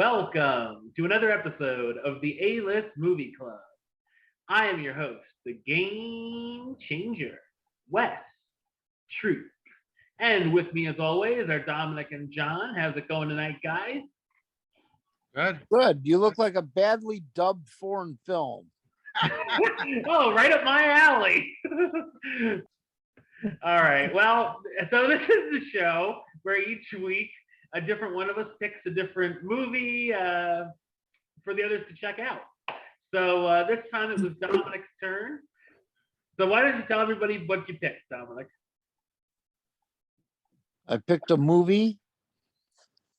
Welcome to another episode of the A-List Movie Club. I am your host, the Game Changer, Wes Truth. And with me, as always, are Dominic and John. How's it going tonight, guys? Good. You look like a badly dubbed foreign film. Oh, right up my alley. All right. Well, so this is the show where each week a different one of us picks a different movie for the others to check out. So this time it was Dominic's turn. So why don't you tell everybody what you picked, Dominic? I picked a movie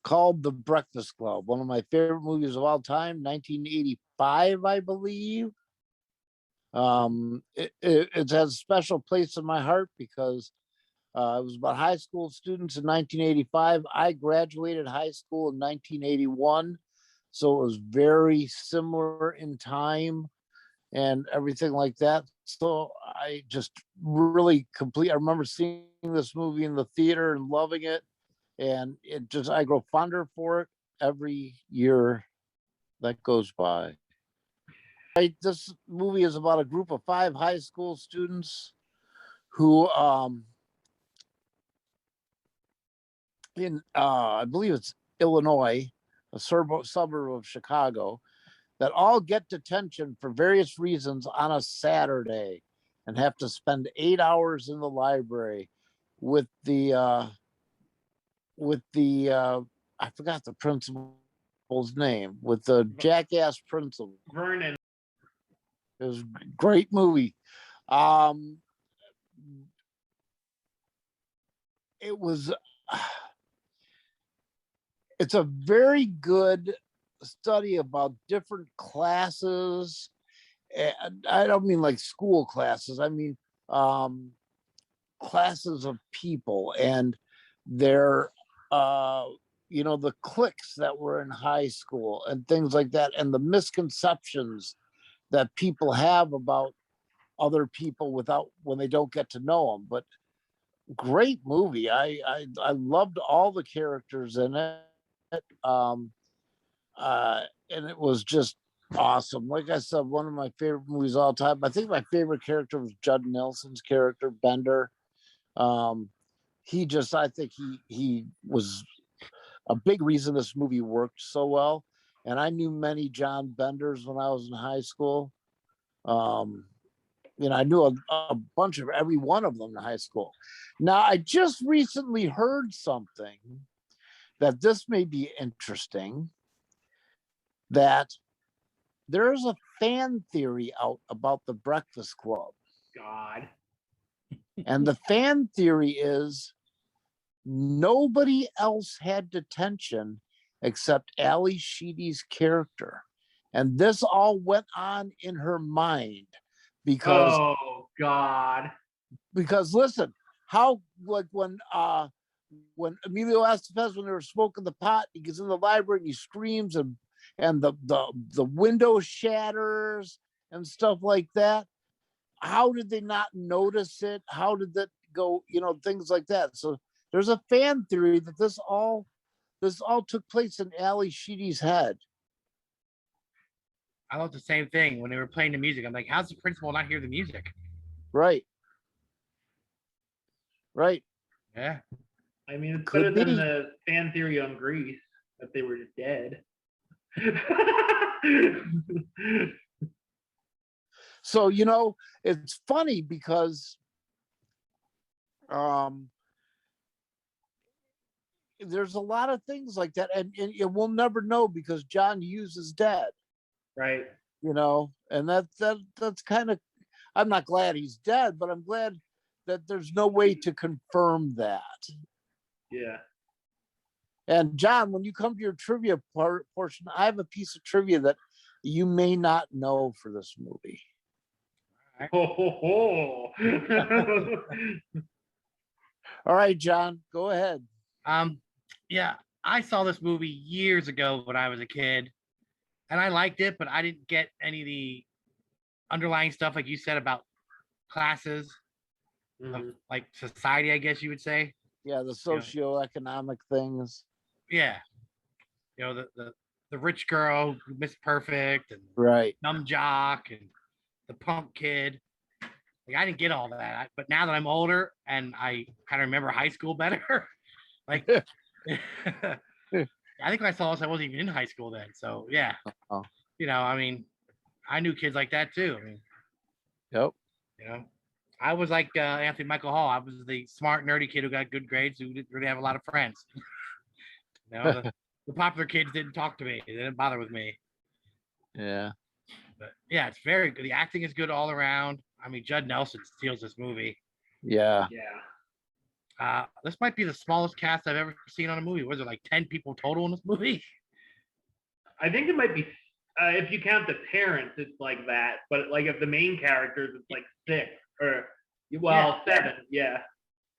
called The Breakfast Club, one of my favorite movies of all time, 1985, I believe. It has a special place in my heart because it was about high school students in 1985. I graduated high school in 1981, so it was very similar in time and everything like that. So I just really I remember seeing this movie in the theater and loving it. And I grow fonder for it every year that goes by. This movie is about a group of 5 high school students who, I believe it's Illinois, a suburb of Chicago, that all get detention for various reasons on a Saturday and have to spend 8 hours in the library with the I forgot the principal's name, with the jackass principal. Vernon. It was a great movie. It's a very good study about different classes. And I don't mean like school classes. I mean classes of people and their the cliques that were in high school and things like that, and the misconceptions that people have about other people when they don't get to know them. But great movie. I loved all the characters in it. And it was just awesome. Like I said, one of my favorite movies of all time. I think my favorite character was Judd Nelson's character, Bender. I think he was a big reason this movie worked so well. And I knew many John Benders when I was in high school. I knew a bunch of every one of them in high school. Now, I just recently heard something that this may be interesting, that there's a fan theory out about The Breakfast Club. God. And the fan theory is nobody else had detention except Ali Sheedy's character. And this all went on in her mind because... Oh, God. Because listen, how, like when Emilio Estevez, when they were smoking the pot, he gets in the library and he screams and the window shatters and stuff like that. How did they not notice it? How did that go? Things like that. So there's a fan theory that this all took place in Ali Sheedy's head. I thought the same thing when they were playing the music. I'm like, how's the principal not hear the music? Right. Yeah. I mean, it's better than the fan theory on Grease that they were just dead. So, it's funny because there's a lot of things like that, and we'll never know because John Hughes is dead. Right. And that's kind of, I'm not glad he's dead, but I'm glad that there's no way to confirm that. Yeah. And John, when you come to your trivia portion, I have a piece of trivia that you may not know for this movie. All right, John, go ahead. Yeah, I saw this movie years ago when I was a kid, and I liked it, but I didn't get any of the underlying stuff like you said about classes, of, like society, I guess you would say. Yeah, the socioeconomic things. Yeah, the the rich girl, Miss Perfect, and Right. dumb jock, and the punk kid. Like, I didn't get all that, but now that I'm older and I kind of remember high school better, like I think when I saw this, I wasn't even in high school then. So yeah, Oh. I mean, I knew kids like that too. I mean, Yep. I was like Anthony Michael Hall. I was the smart, nerdy kid who got good grades, who didn't really have a lot of friends. The popular kids didn't talk to me. They didn't bother with me. Yeah. But yeah, it's very good. The acting is good all around. I mean, Judd Nelson steals this movie. Yeah. This might be the smallest cast I've ever seen on a movie. Was it like 10 people total in this movie? I think it might be, if you count the parents, it's like that. But like if the main characters, it's like 6 or 7. Yeah,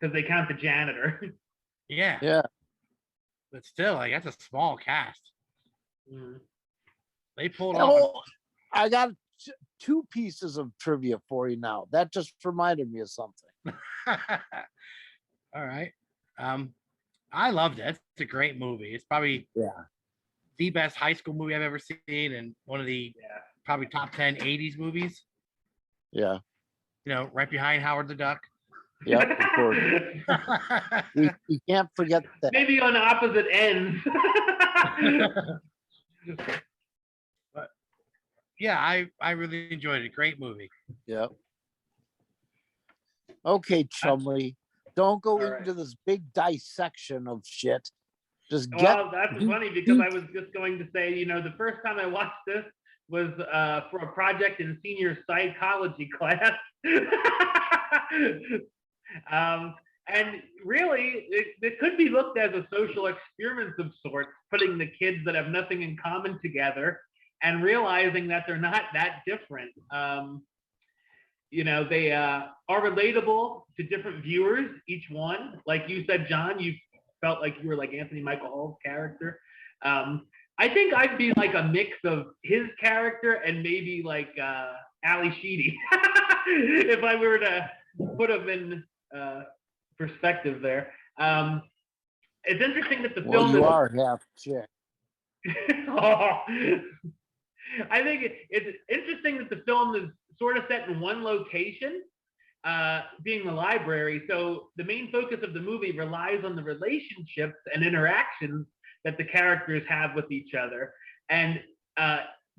because they count the janitor. Yeah. Yeah. But still, like, that's a small cast. Mm. They pulled off. I got 2 pieces of trivia for you now. That just reminded me of something. All right. I loved it. It's a great movie. It's probably the best high school movie I've ever seen, and one of the probably top 10 80s movies. Yeah. Right behind Howard the Duck. Yep, of course. we can't forget that. Maybe on opposite ends. But yeah, I really enjoyed it. Great movie. Yep. Okay, Chumley. Don't go into this big dissection of shit. Just get. Well, that's funny because I was just going to say, the first time I watched this was for a project in senior psychology class. And really, it could be looked as a social experiment of sorts, putting the kids that have nothing in common together and realizing that they're not that different. They are relatable to different viewers, each one. Like you said, John, you felt like you were like Anthony Michael Hall's character. I think I'd be like a mix of his character and maybe like Ali Sheedy, if I were to put him in perspective there. It's interesting that the film you are half chick. I think it's interesting that the film is sort of set in one location, being the library. So the main focus of the movie relies on the relationships and interactions that the characters have with each other. And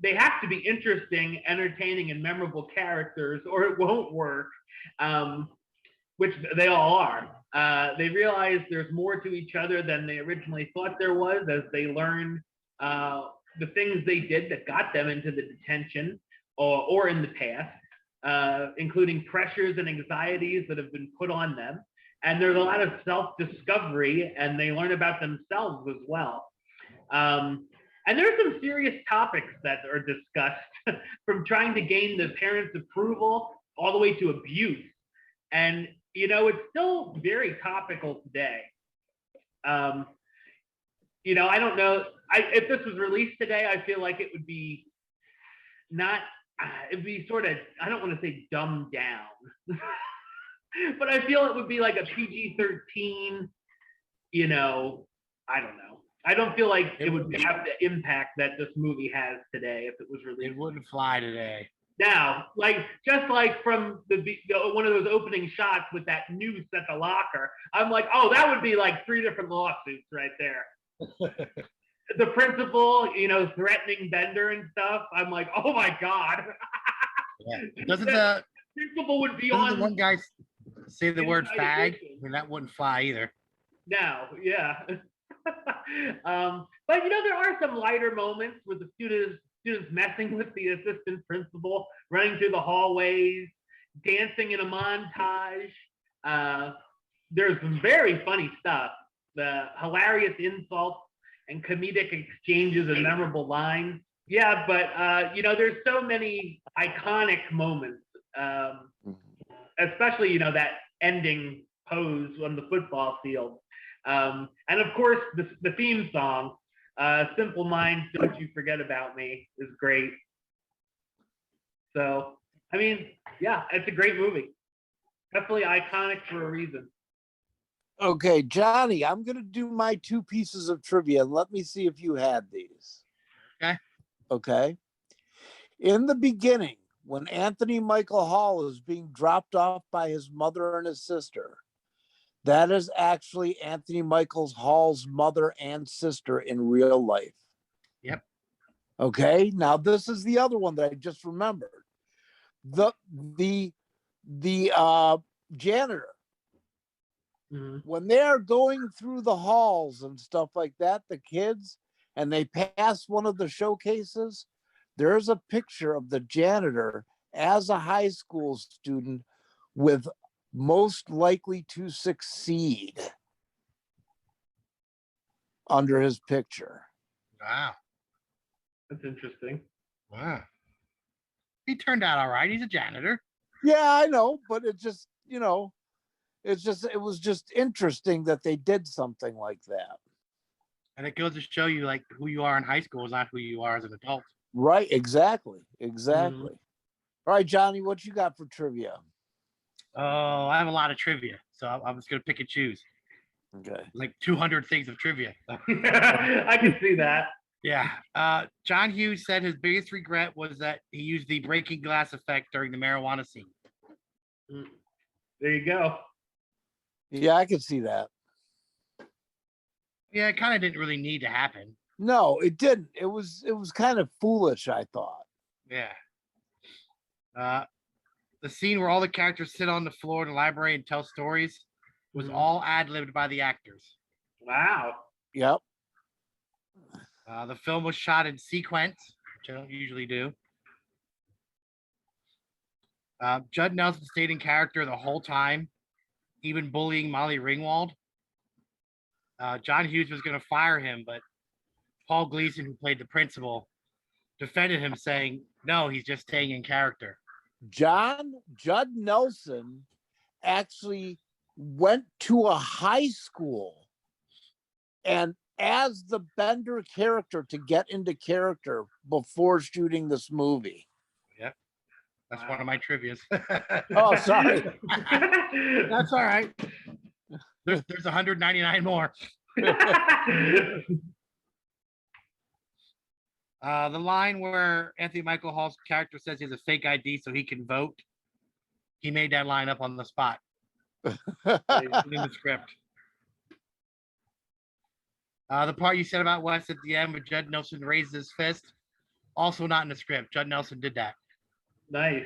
they have to be interesting, entertaining, and memorable characters, or it won't work, which they all are. They realize there's more to each other than they originally thought there was as they learn the things they did that got them into the detention or in the past, including pressures and anxieties that have been put on them. And there's a lot of self-discovery, and they learn about themselves as well. And there's some serious topics that are discussed, from trying to gain the parents' approval all the way to abuse. And, it's still very topical today. I don't know. If this was released today, I feel like it would be it'd be sort of, I don't want to say dumbed down, but I feel it would be like a PG-13, I don't know. I don't feel like it would have the impact that this movie has today if it was released. It wouldn't fly today. Now, just like from one of those opening shots with that noose at the locker, I'm like, oh, that would be like 3 different lawsuits right there. The principal, threatening Bender and stuff. I'm like, oh my God. Yeah. Doesn't the principal would be on the one guy say the word fag? I mean, that wouldn't fly either. No, yeah. But there are some lighter moments with the students messing with the assistant principal, running through the hallways, dancing in a montage. There's some very funny stuff. The hilarious insults and comedic exchanges and memorable lines. Yeah, but there's so many iconic moments, especially that ending pose on the football field, and of course the theme song, "Simple Minds, Don't You Forget About Me," is great. So, I mean, yeah, it's a great movie. Definitely iconic for a reason. Okay, Johnny, I'm going to do my 2 pieces of trivia. Let me see if you had these. Okay. Okay. In the beginning, when Anthony Michael Hall is being dropped off by his mother and his sister, that is actually Anthony Michael Hall's mother and sister in real life. Yep. Okay. Now this is the other one that I just remembered. The janitor, when they're going through the halls and stuff like that, the kids, and they pass one of the showcases, there's a picture of the janitor as a high school student with most likely to succeed under his picture. Wow. That's interesting. Wow. He turned out all right. He's a janitor. Yeah, I know, but it just, it was just interesting that they did something like that. And it goes to show you like who you are in high school is not who you are as an adult. Right, exactly. All right, Johnny, what you got for trivia? Oh, I have a lot of trivia, so I'm just gonna pick and choose. Okay. Like 200 things of trivia. I can see that. Yeah. John Hughes said his biggest regret was that he used the breaking glass effect during the marijuana scene. There you go. Yeah, I could see that. Yeah, it kind of didn't really need to happen. No, it didn't. It was kind of foolish, I thought. Yeah. The scene where all the characters sit on the floor in the library and tell stories was all ad-libbed by the actors. Wow. Yep. The film was shot in sequence, which I don't usually do. Judd Nelson stayed in character the whole time, even bullying Molly Ringwald. John Hughes was going to fire him, but Paul Gleason, who played the principal, defended him, saying, no, he's just staying in character. Judd Nelson actually went to a high school and as the Bender character to get into character before shooting this movie. Yep. That's one of my trivias. Oh, sorry. That's all right. There's 199 more. The line where Anthony Michael Hall's character says he has a fake ID so he can vote, he made that line up on the spot in the script. The part you said about Wes at the end where Judd Nelson raised his fist, also not in the script. Judd Nelson did that. Nice.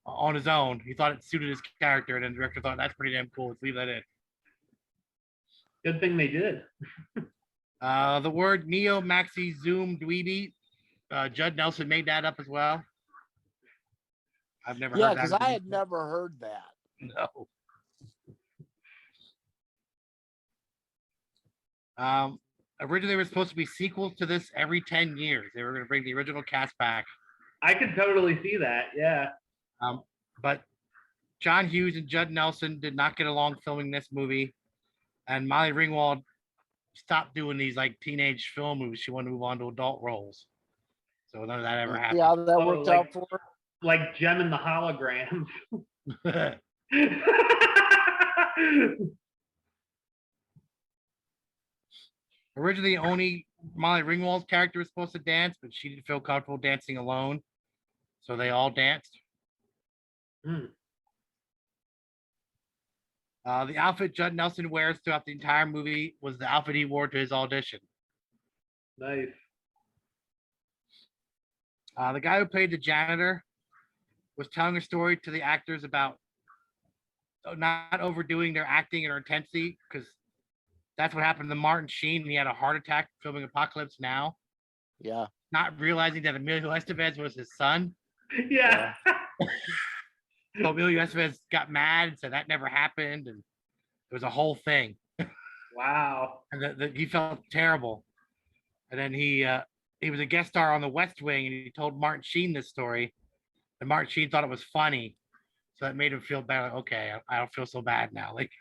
On his own. He thought it suited his character, and then the director thought, that's pretty damn cool. Let's leave that in. Good thing they did. The word Neo Maxi Zoom Dweeby, Judd Nelson made that up as well. I've never heard that. Yeah, because I had never heard that. No. Originally, there were supposed to be sequels to this every 10 years. They were going to bring the original cast back. I could totally see that. Yeah. But John Hughes and Judd Nelson did not get along filming this movie, and Molly Ringwald stopped doing these like teenage film movies. She wanted to move on to adult roles. So none of that ever happened. Yeah, that worked out for her. Like Gem and the Holograms. Originally, only Molly Ringwald's character was supposed to dance, but she didn't feel comfortable dancing alone. So they all danced. The outfit Judd Nelson wears throughout the entire movie was the outfit he wore to his audition. Nice. The guy who played the janitor was telling a story to the actors about not overdoing their acting or intensity, because that's what happened to Martin Sheen. He had a heart attack filming Apocalypse Now. Yeah. Not realizing that Emilio Estevez was his son. Yeah. So Emilio Estevez got mad and said that never happened, and it was a whole thing. Wow. And he felt terrible. And then he was a guest star on The West Wing, and he told Martin Sheen this story, and Martin Sheen thought it was funny, so that made him feel bad. Like, okay, I don't feel so bad now. Like,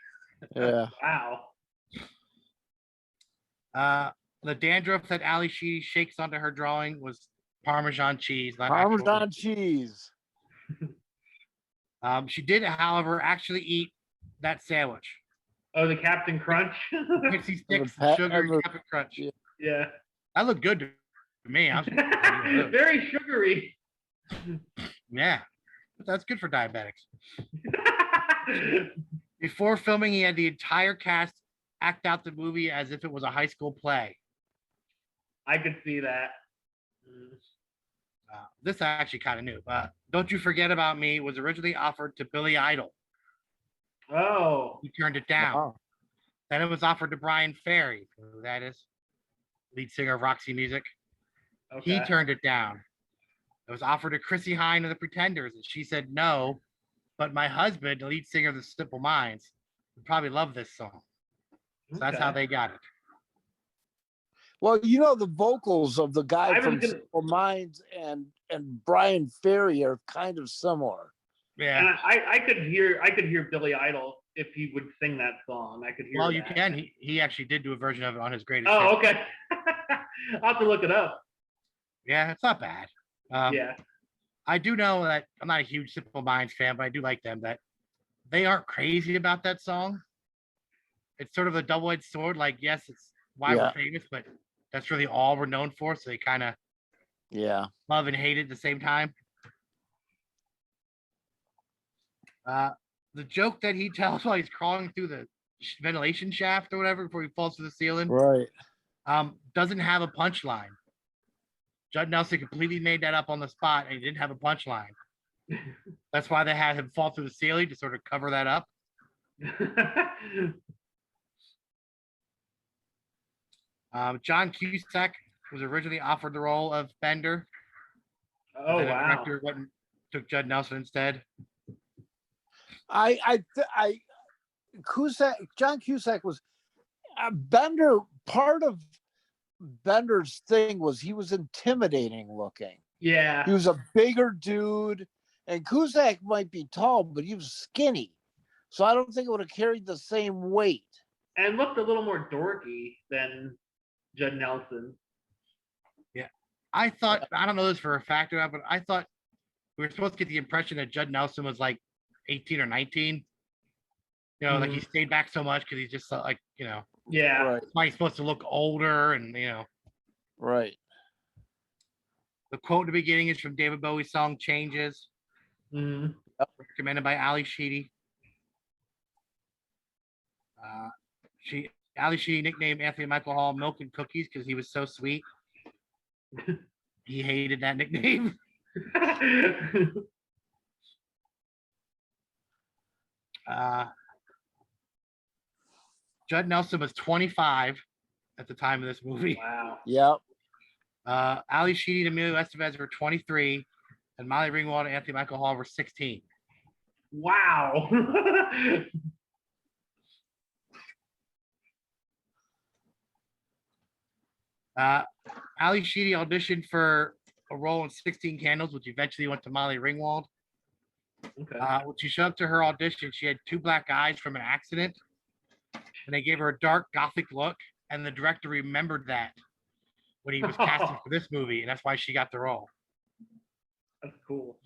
yeah. Wow. The dandruff that Ali Sheedy shakes onto her drawing was Parmesan cheese. Not Parmesan cheese. She did, however, actually eat that sandwich. Oh, the Captain Crunch? Pixie Sticks, sugar, and Captain Crunch. Yeah. That looked good. to me. Very sugary. Yeah, that's good for diabetics. Before filming, he had the entire cast act out the movie as if it was a high school play. I could see that. This is actually kind of new. Don't You Forget About Me was originally offered to Billy Idol. Oh. He turned it down. Wow. Then it was offered to Brian Ferry, who that is, lead singer of Roxy Music. Okay. He turned it down. It was offered to Chrissy Hine of the Pretenders, and she said no. But my husband, the lead singer of the Simple Minds, would probably love this song. So that's how they got it. Well, you know, the vocals of the guy from Simple Minds and Brian Ferry are kind of similar. Yeah. And I could hear Billy Idol if he would sing that song. I could hear. Well, you can. He actually did do a version of it on his greatest. Oh, okay. I'll have to look it up. Yeah, it's not bad. Yeah. I do know that I'm not a huge Simple Minds fan, but I do like them. That they aren't crazy about that song. It's sort of a double-edged sword. Like, yes, it's why we're famous, but that's really all we're known for. So they kind of love and hate it at the same time. The joke that he tells while he's crawling through the ventilation shaft or whatever before he falls to the ceiling, right? Doesn't have a punchline. Judd Nelson completely made that up on the spot, and he didn't have a punchline. That's why they had him fall through the ceiling to sort of cover that up. John Cusack was originally offered the role of Bender. Oh, wow. The director went and took Judd Nelson instead. John Cusack was Bender. Part of Bender's thing was he was intimidating looking. Yeah. He was a bigger dude, and Cusack might be tall, but he was skinny. So I don't think it would have carried the same weight. And looked a little more dorky than Judd Nelson. Yeah. I thought, I don't know this for a fact or not, but I thought we were supposed to get the impression that Judd Nelson was like 18 or 19. You know, like he stayed back so much because he's just like, you know. Yeah. Right. That's why he's supposed to look older and, you know. Right. The quote in the beginning is from David Bowie's song Changes. Recommended by Ali Sheedy. Ali Sheedy nicknamed Anthony Michael Hall Milk and Cookies because he was so sweet. He hated that nickname. Judd Nelson was 25 at the time of this movie. Wow. Yep. Ali Sheedy and Emilio Estevez were 23, and Molly Ringwald and Anthony Michael Hall were 16. Wow. Ali Sheedy auditioned for a role in 16 Candles, which eventually went to Molly Ringwald. Okay. When she showed up to her audition, she had 2 black eyes from an accident, and they gave her a dark gothic look, and the director remembered that when he was casting for this movie, and that's why she got the role. That's cool.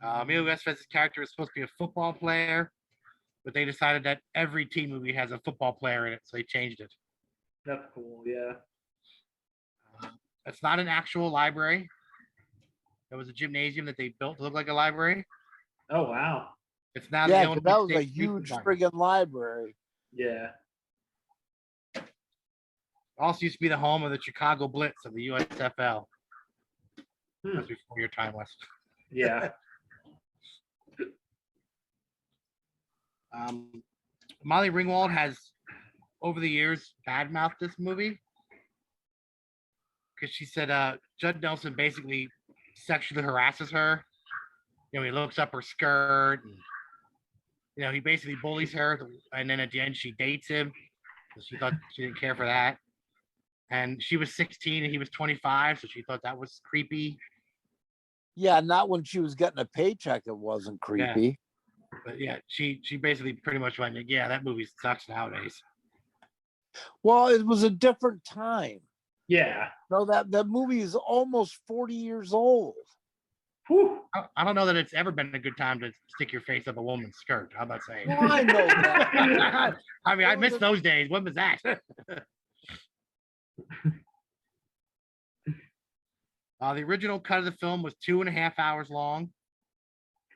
Emilio Estevez's character is supposed to be a football player, but they decided that every teen movie has a football player in it, so they changed it. That's cool, yeah. It's not an actual library. It was a gymnasium that they built to look like a library. Oh, wow. It's now Yeah, the only that was a state huge library. friggin' library. Yeah. It also used to be the home of the Chicago Blitz of the USFL. That's before your time, Wes. Yeah. Molly Ringwald has, over the years, badmouthed this movie because she said Judd Nelson basically sexually harasses her. You know, he looks up her skirt, and you know, he basically bullies her, and then at the end she dates him. So she thought she didn't care for that. And she was 16 and he was 25, so she thought that was creepy. Yeah, not when she was getting a paycheck. It wasn't creepy. Yeah. But yeah, she basically pretty much went, yeah, that movie sucks nowadays. Well, it was a different time. Yeah. No, that movie is almost 40 years old. Whew. I don't know that it's ever been a good time to stick your face up a woman's skirt. How about saying? Well, I know that. I mean, I miss those days. When was that? The original cut of the film was 2.5 hours long.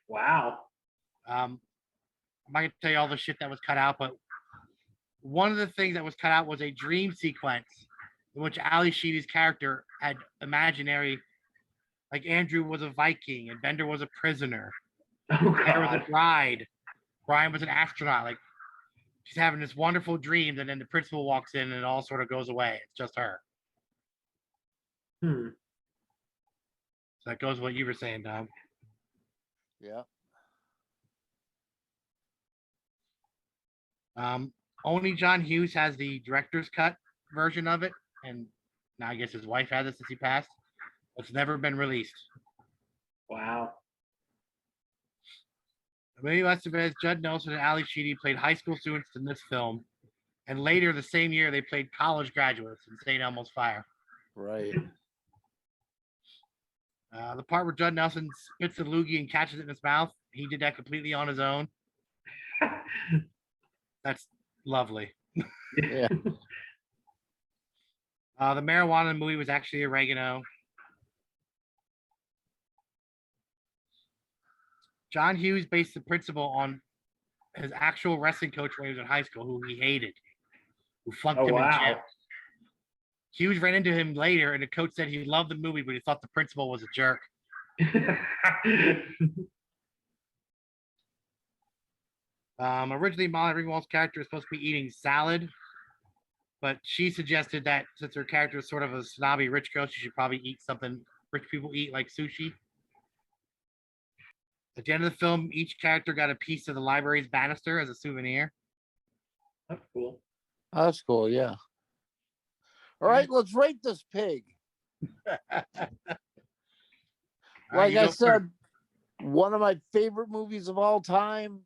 Wow. I'm not gonna tell you all the shit that was cut out, but one of the things that was cut out was a dream sequence in which Ali Sheedy's character had imaginary, like Andrew was a Viking and Bender was a prisoner. Oh Claire was God. a bride. Brian was an astronaut. Like she's having this wonderful dream, and then the principal walks in and it all sort of goes away. It's just her. Hmm. So that goes what you were saying, Dom. Yeah. Only John Hughes has the director's cut version of it, and now I guess his wife has it since he passed. It's never been released. Wow. Emilio Estevez, Judd Nelson, and Ali Sheedy played high school students in this film, and later the same year they played college graduates in St. Elmo's Fire. Right. The part where Judd Nelson spits the loogie and catches it in his mouth, he did that completely on his own. That's lovely. Yeah. The marijuana in the movie was actually oregano. John Hughes based the principal on his actual wrestling coach when he was in high school, who he hated, who flunked Oh him in wow. gym. Hughes ran into him later, and the coach said he loved the movie, but he thought the principal was a jerk. Originally, Molly Ringwald's character was supposed to be eating salad, but she suggested that since her character is sort of a snobby rich girl, she should probably eat something rich people eat, like sushi. At the end of the film, each character got a piece of the library's banister as a souvenir. That's cool. That's cool. Yeah. All right, let's rate this pig. Like I said, one of my favorite movies of all time.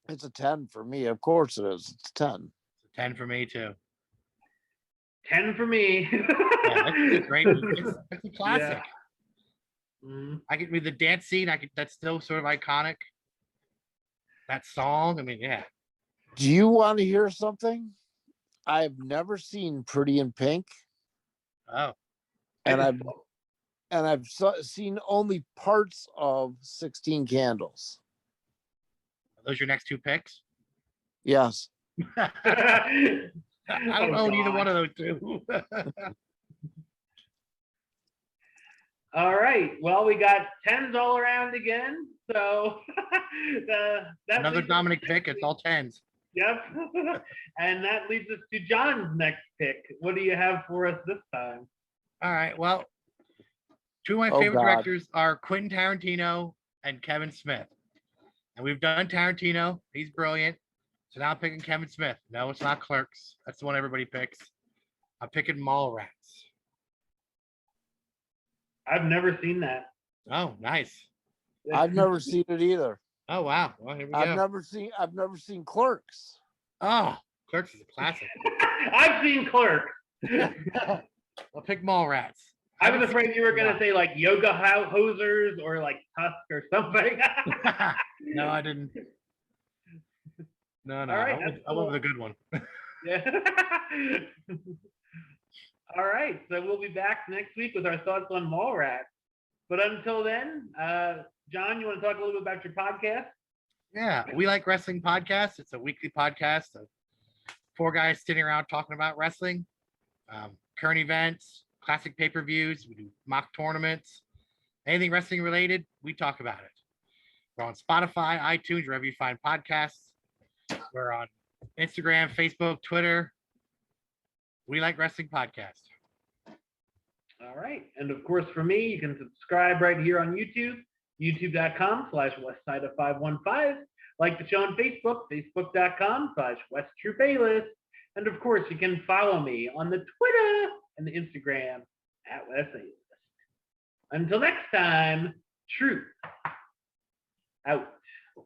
It's a 10 for me. Of course it is. It's 10. 10 for me too. 10 for me. Yeah, it's great. It's a classic. Yeah. Mm. I could read the dance scene. That's still sort of iconic. That song. I mean, yeah. Do you want to hear something? I've never seen Pretty in Pink, Oh, and I've seen only parts of 16 Candles. are those your next two picks? Yes. I don't own either one of those two. All right. Well, we got 10s all around again. So that Another leads Dominic pick. It's all 10s. Yep. And that leads us to John's next pick. What do you have for us this time? All right. Well, two of my Oh, favorite God. directors are Quentin Tarantino and Kevin Smith. And we've done Tarantino. He's brilliant. So now I'm picking Kevin Smith. No, it's not Clerks. That's the one everybody picks. I'm picking Mallrats. I've never seen that. Oh, nice. I've never seen it either. Oh, wow. Well, here we I've go. never seen Clerks. Oh, Clerks is a classic. I've seen Clerks. I'll pick Mallrats. I was afraid you were going to say like yoga hosers or like Tusk or something. No, I didn't. No. All right, I went with a good one. Yeah. All right. So we'll be back next week with our thoughts on Mallrats. But until then, John, you want to talk a little bit about your podcast? Yeah, We Like Wrestling Podcast. It's a weekly podcast of four guys sitting around talking about wrestling, current events, classic pay-per-views. We do mock tournaments, anything wrestling related. We talk about it. We're on Spotify, iTunes, wherever you find podcasts. We're on Instagram, Facebook, Twitter. We Like Wrestling Podcast. All right. And of course, for me, you can subscribe right here on YouTube, youtube.com/Westside of 515. Like the show on Facebook, facebook.com/WestTruePaylist. And of course, you can follow me on the Twitter and the Instagram @WesAlist. Until next time, truth out.